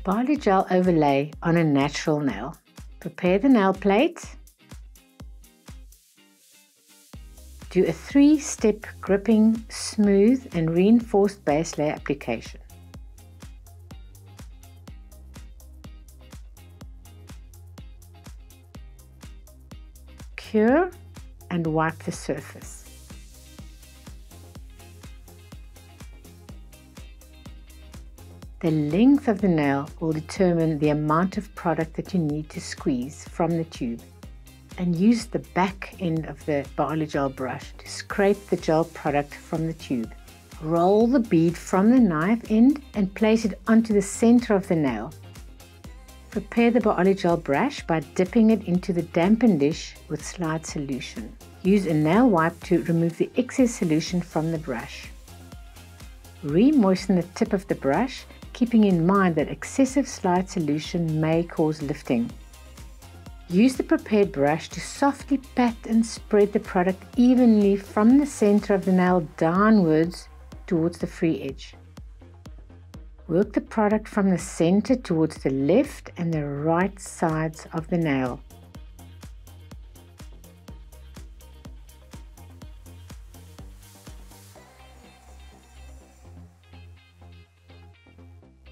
BI-OLYGEL Overlay on a natural nail. Prepare the nail plate. Do a 3-step gripping, smooth and reinforced base layer application. Cure and wipe the surface. The length of the nail will determine the amount of product that you need to squeeze from the tube. And use the back end of the BI-OLYGEL brush to scrape the gel product from the tube. Roll the bead from the knife end and place it onto the center of the nail. Prepare the BI-OLYGEL brush by dipping it into the dampened dish with slide solution. Use a nail wipe to remove the excess solution from the brush. Re-moisten the tip of the brush, keeping in mind that excessive slide solution may cause lifting. Use the prepared brush to softly pat and spread the product evenly from the center of the nail downwards towards the free edge. Work the product from the center towards the left and the right sides of the nail.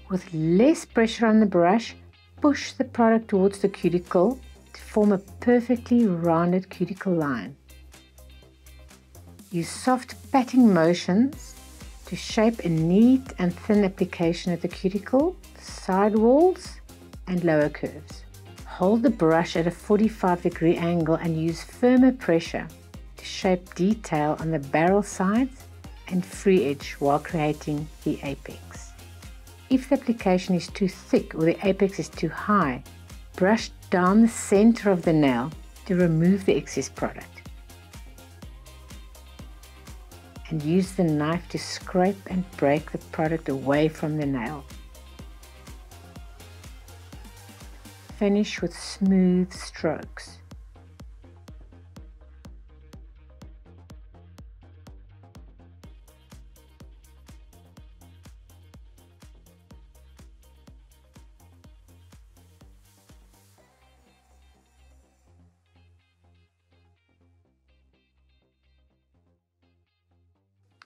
With less pressure on the brush, push the product towards the cuticle to form a perfectly rounded cuticle line. Use soft patting motions to shape a neat and thin application at the cuticle, side walls and lower curves. Hold the brush at a 45-degree angle and use firmer pressure to shape detail on the barrel sides and free edge while creating the apex. If the application is too thick or the apex is too high, brush down the center of the nail to remove the excess product. And use the knife to scrape and break the product away from the nail. Finish with smooth strokes.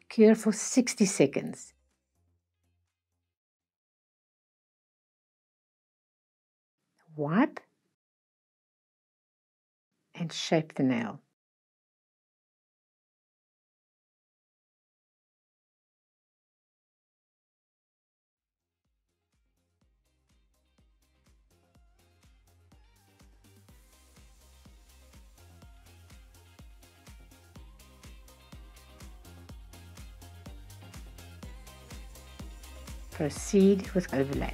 Cure for 60 seconds. Wipe and shape the nail. Proceed with overlay.